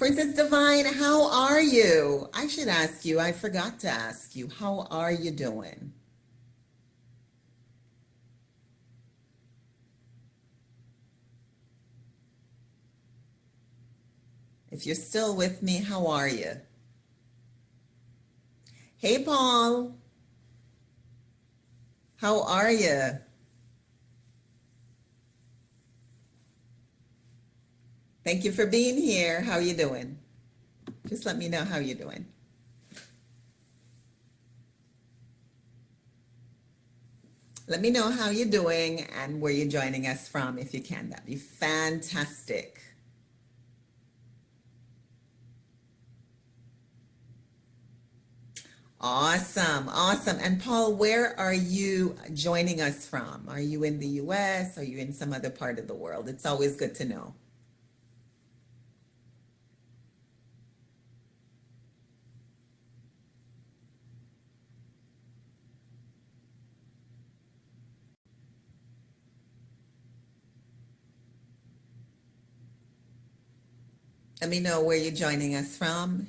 Princess Divine, how are you? I should ask you, I forgot to ask you, how are you doing? If you're still with me, how are you? Hey, Paul, how are you? Thank you for being here. How you doing? Just let me know how you're doing. Let me know how you're doing and where you're joining us from if you can. That'd be fantastic. Awesome, awesome. And Paul, where are you joining us from? Are you in the US? Are you in some other part of the world? It's always good to know. Let me know where you're joining us from.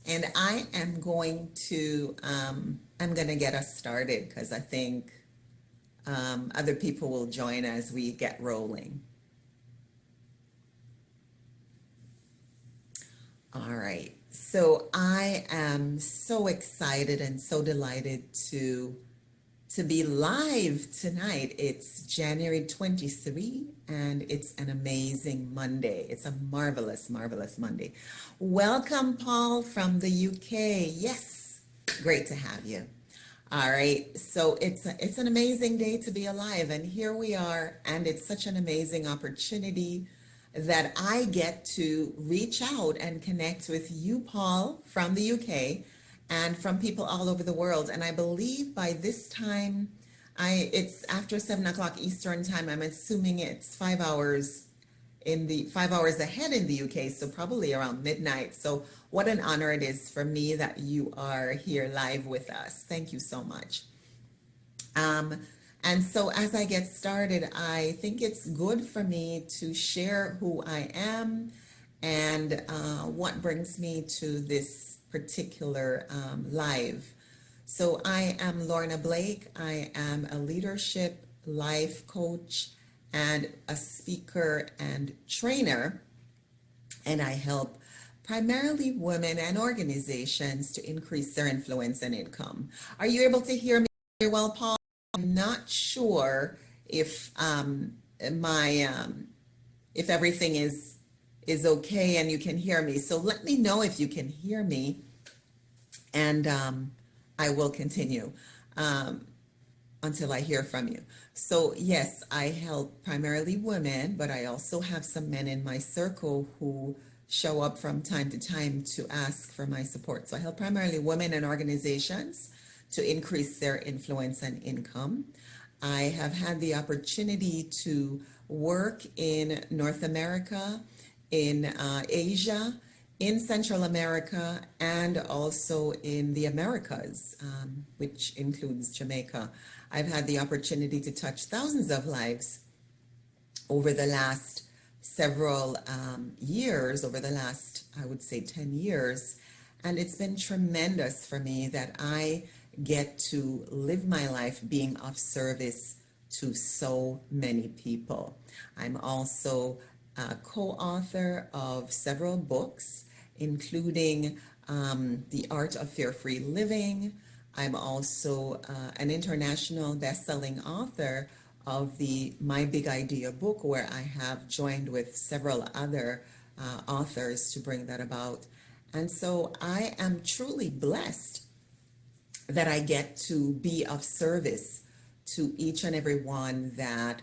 And I am going to, I'm going to get us started because I think other people will join as we get rolling. All right. So I am so excited and so delighted to be live tonight. It's January 23 and it's an amazing Monday. It's a marvelous, marvelous Monday. Welcome, Paul from the UK. Yes, great to have you. All right, so it's an amazing day to be alive, and here we are, and it's such an amazing opportunity that I get to reach out and connect with you, Paul, from the UK, and from people all over the world. And I believe by this time, it's after 7 o'clock Eastern time. I'm assuming it's 5 hours 5 hours ahead in the UK, so probably around midnight. So what an honor it is for me that you are here live with us. Thank you so much. Um, and so as I get started, I think it's good for me to share who I am and what brings me to this particular live. So I am Lorna Blake. I am a leadership life coach and a speaker and trainer, and I help primarily women and organizations to increase their influence and income. Are you able to hear me very well, Paul? I'm not sure if my if everything is okay and you can hear me. So let me know if you can hear me, and I will continue until I hear from you. So yes, I help primarily women, but I also have some men in my circle who show up from time to time to ask for my support. So I help primarily women and organizations to increase their influence and income. I have had the opportunity to work in North America, in Asia, in Central America, and also in the Americas, which includes Jamaica. I've had the opportunity to touch thousands of lives over the last several years, over the last, I would say, 10 years. And it's been tremendous for me that I get to live my life being of service to so many people. I'm also a co-author of several books, including The Art of Fear-Free Living. I'm also an international best-selling author of the My Big Idea book, where I have joined with several other authors to bring that about. And so I am truly blessed that I get to be of service to each and every one that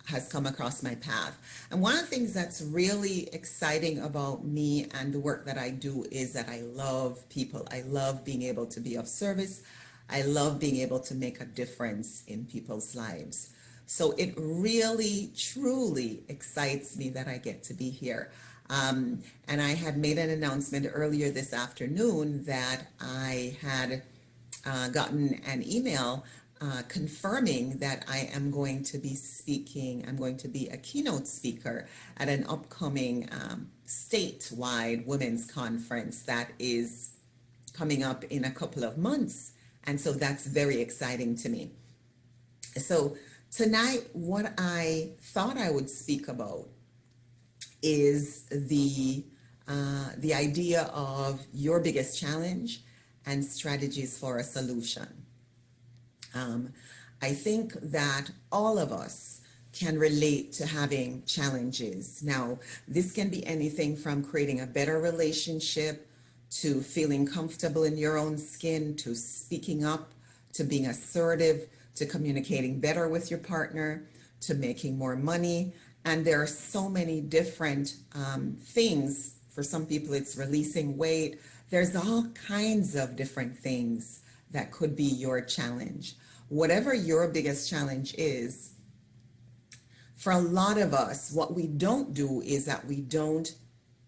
has come across my path. And one of the things that's really exciting about me and the work that I do is that I love people. I love being able to be of service. I love being able to make a difference in people's lives. So it really, truly excites me that I get to be here. And I had made an announcement earlier this afternoon that I had gotten an email confirming that I am going to be speaking, I'm going to be a keynote speaker at an upcoming statewide women's conference that is coming up in a couple of months. And so that's very exciting to me. So tonight, what I thought I would speak about is the idea of your biggest challenge and strategies for a solution. I think that all of us can relate to having challenges. Now, this can be anything from creating a better relationship, to feeling comfortable in your own skin, to speaking up, to being assertive, to communicating better with your partner, to making more money. And there are so many different things. For some people, it's releasing weight. There's all kinds of different things that could be your challenge. Whatever your biggest challenge is, for a lot of us, what we don't do is that we don't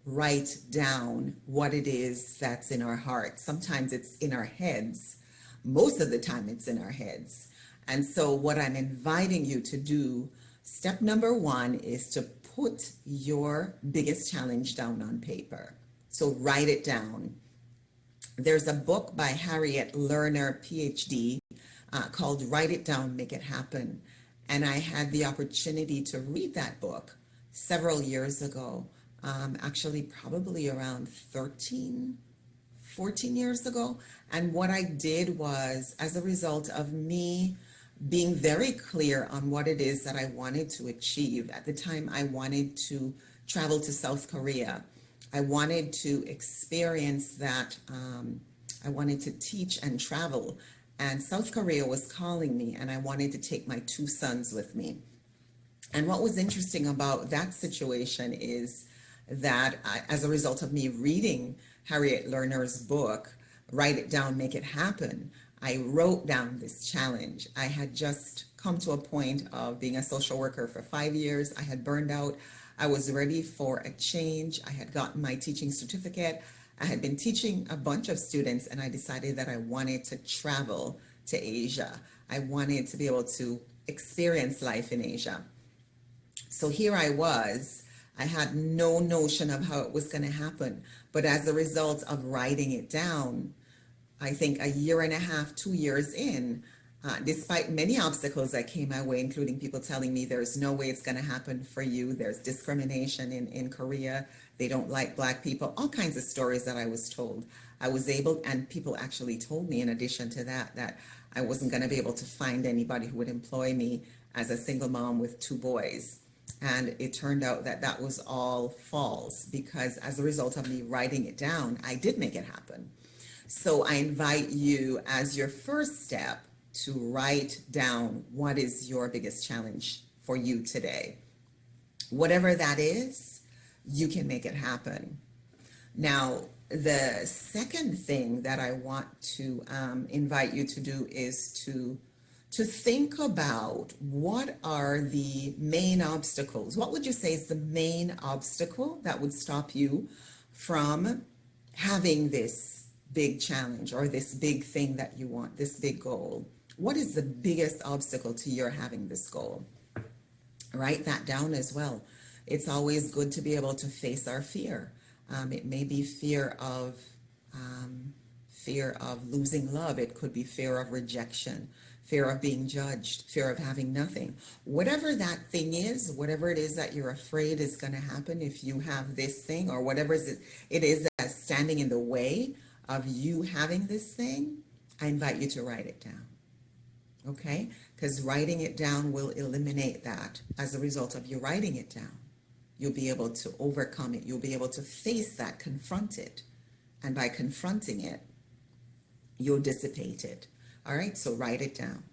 write down what it is that's in our hearts. Sometimes it's in our heads. Most of the time it's in our heads. And so what I'm inviting you to do, step number one, is to put your biggest challenge down on paper. So write it down. There's a book by Harriet Lerner, PhD, called Write It Down, Make It Happen. And I had the opportunity to read that book several years ago. Actually probably around 14 years ago. And what I did was, as a result of me being very clear on what it is that I wanted to achieve, at the time I wanted to travel to South Korea. I wanted to experience that. I wanted to teach and travel. And South Korea was calling me, and I wanted to take my 2 sons with me. And what was interesting about that situation is that as a result of me reading Harriet Lerner's book, Write It Down, Make It Happen, I wrote down this challenge. I had just come to a point of being a social worker for 5 years. I had burned out. I was ready for a change. I had gotten my teaching certificate. I had been teaching a bunch of students, and I decided that I wanted to travel to Asia. I wanted to be able to experience life in Asia. So here I was. I had no notion of how it was going to happen. But as a result of writing it down, I think a year and a half, 2 years in, despite many obstacles that came my way, including people telling me there's no way it's going to happen for you, there's discrimination in Korea, they don't like Black people, all kinds of stories that I was told. I was able, and people actually told me in addition to that, that I wasn't going to be able to find anybody who would employ me as a single mom with 2 boys. And it turned out that that was all false, because as a result of me writing it down, I did make it happen. So I invite you, as your first step, to write down what is your biggest challenge for you today. Whatever that is, you can make it happen. Now, the second thing that I want to invite you to do is to think about what are the main obstacles. What would you say is the main obstacle that would stop you from having this big challenge or this big thing that you want, this big goal? What is the biggest obstacle to your having this goal? Write that down as well. It's always good to be able to face our fear. It may be fear of losing love. It could be fear of rejection, fear of being judged, fear of having nothing. Whatever that thing is, whatever it is that you're afraid is going to happen if you have this thing, or whatever it is that's standing in the way of you having this thing, I invite you to write it down. Okay? Because writing it down will eliminate that. As a result of you writing it down, you'll be able to overcome it. You'll be able to face that, confront it. And by confronting it, you'll dissipate it. All right? So write it down.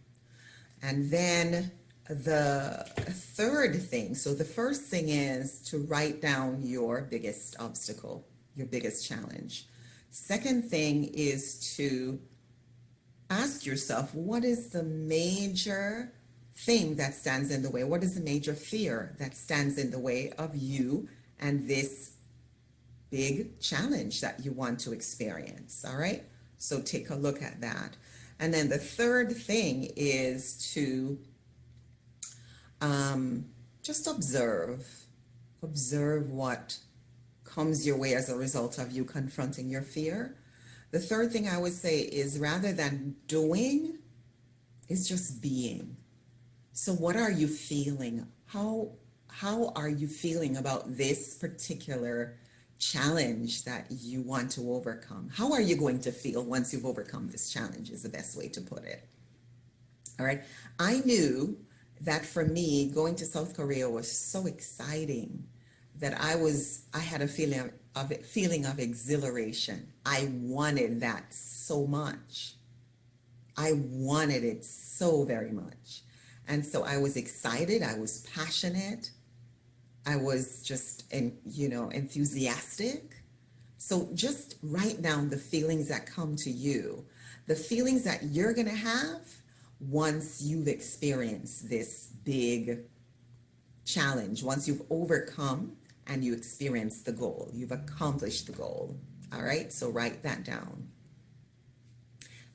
And then the third thing, so the first thing is to write down your biggest obstacle, your biggest challenge. Second thing is to ask yourself, what is the major thing that stands in the way? What is the major fear that stands in the way of you and this big challenge that you want to experience? All right? So take a look at that. And then the third thing is to just observe what comes your way as a result of you confronting your fear. The third thing I would say is, rather than doing, is just being. So what are you feeling? How are you feeling about this particular challenge that you want to overcome? How are you going to feel once you've overcome this challenge, is the best way to put it. All right. I knew that for me, going to South Korea was so exciting that I had a feeling of exhilaration. I wanted that so much. I wanted it so very much. And so I was excited, I was passionate, I was just enthusiastic. So just write down the feelings that come to you, the feelings that you're going to have once you've experienced this big challenge, once you've overcome and you experience the goal, you've accomplished the goal. All right, so write that down.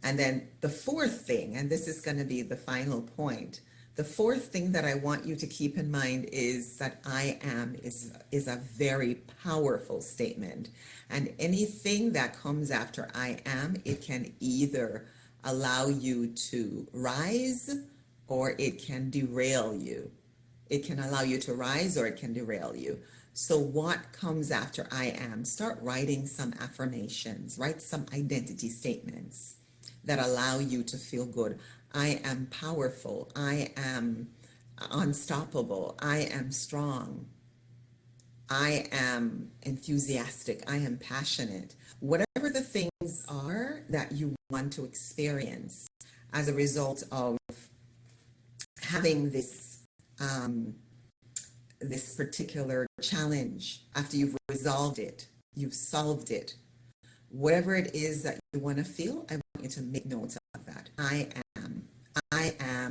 And then the fourth thing, and this is going to be the final point, the fourth thing that I want you to keep in mind is that I am is a very powerful statement. And anything that comes after I am, it can either allow you to rise or it can derail you. It can allow you to rise or it can derail you. So what comes after I am? Start writing some affirmations, write some identity statements that allow you to feel good. I am powerful. I am unstoppable. I am strong. I am enthusiastic. I am passionate. Whatever the things are that you want to experience as a result of having this this particular challenge, after you've resolved it, you've solved it, whatever it is that you want to feel, I want you to make note of that. I am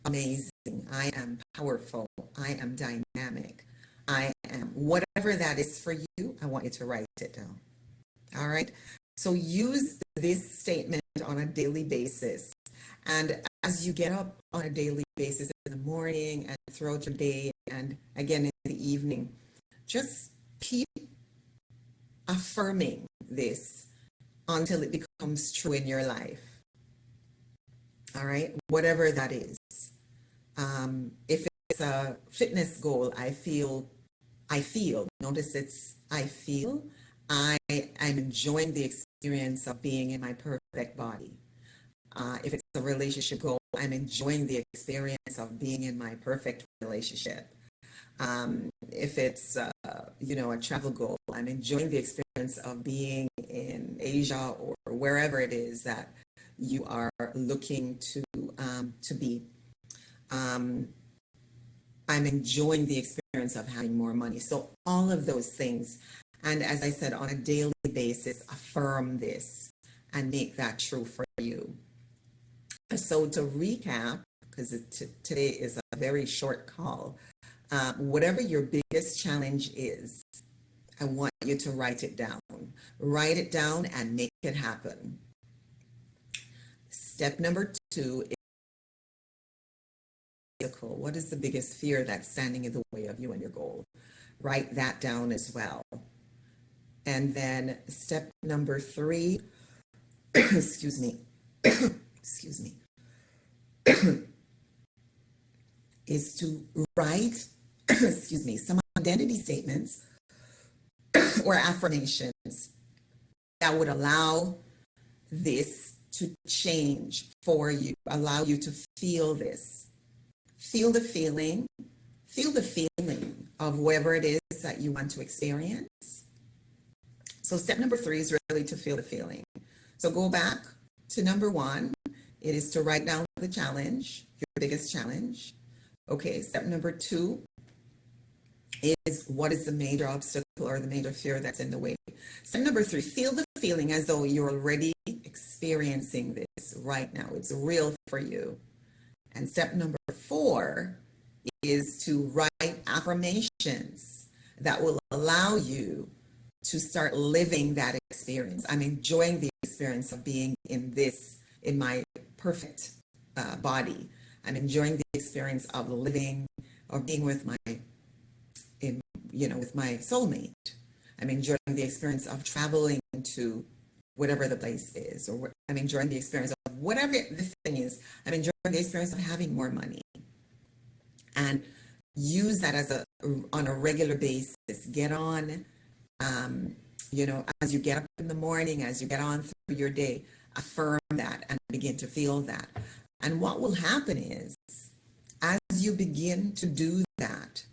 amazing. I am powerful. I am dynamic. I am whatever that is for you. I want you to write it down. All right. So use this statement on a daily basis. And as you get up on a daily basis in the morning and throughout your day and again in the evening, just keep affirming this until it becomes true in your life. All right, whatever that is. If it's a fitness goal, notice it's I'm enjoying the experience of being in my perfect body. If it's a relationship goal, I'm enjoying the experience of being in my perfect relationship. If it's a travel goal, I'm enjoying the experience of being in Asia or wherever it is that you are looking to be. I'm enjoying the experience of having more money. So all of those things, and as I said, on a daily basis, affirm this and make that true for you. So to recap, because today is a very short call, whatever your biggest challenge is, I want you to write it down. Write it down and make it happen. Step number 2 is what is the biggest fear that's standing in the way of you and your goal? Write that down as well. And then step number 3, excuse me, excuse me, is to write, excuse me, some identity statements or affirmations that would allow this to change for you, allow you to feel this. Feel the feeling of whatever it is that you want to experience. So step number 3 is really to feel the feeling. So go back to number 1. It is to write down the challenge, your biggest challenge. Okay, step number 2 is what is the major obstacle or the major fear that's in the way. Step number 3, feel the feeling as though you're already experiencing this right now. It's real for you. And step number 4 is to write affirmations that will allow you to start living that experience. I'm enjoying the experience of being in this in my perfect body. I'm enjoying the experience of living or being with my, in, with my soulmate. I'm enjoying the experience of traveling to whatever the place is, or I'm enjoying the experience of whatever the thing is. I'm enjoying the experience of having more money, and use that as on a regular basis. Get on, as you get up in the morning, as you get on through your day, affirm that and begin to feel that. And what will happen is, as you begin to do that,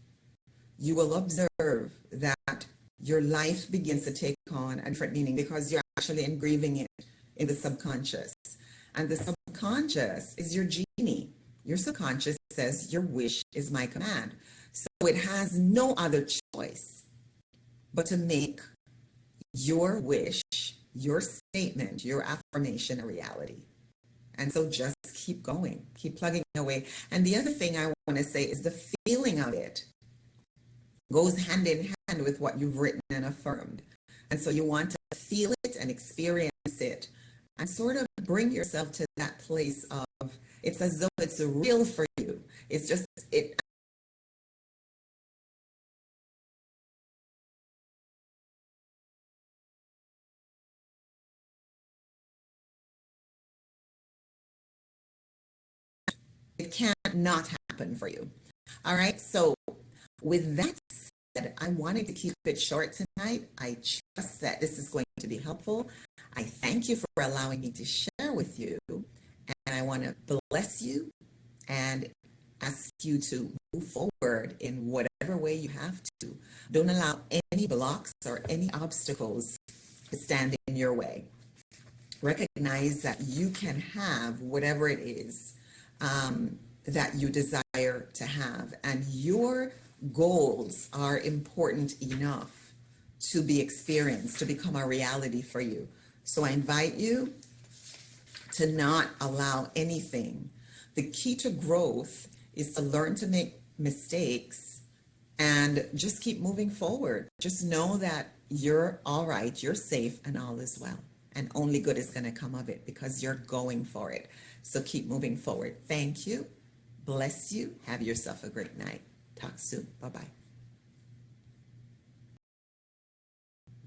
you will observe that your life begins to take on a different meaning, because you're actually engraving it in the subconscious. And the subconscious is your genie. Your subconscious says, your wish is my command. So it has no other choice but to make your wish, your statement, your affirmation a reality. And so just keep going, keep plugging away. And the other thing I want to say is the feeling of it goes hand in hand with what you've written and affirmed. And so you want to feel it and experience it and sort of bring yourself to that place of, it's as though it's real for you. It's just, it it can't not happen for you. All right. So with that said, I wanted to keep it short tonight. I trust that this is going to be helpful. I thank you for allowing me to share with you. And I want to bless you and ask you to move forward in whatever way you have to. Don't allow any blocks or any obstacles to stand in your way. Recognize that you can have whatever it is that you desire to have, and your goals are important enough to be experienced, to become a reality for you. So I invite you to not allow anything. The key to growth is to learn to make mistakes and just keep moving forward. Just know that you're all right, you're safe, and all is well. And only good is going to come of it because you're going for it. So keep moving forward. Thank you. Bless you. Have yourself a great night. Talk soon. Bye-bye.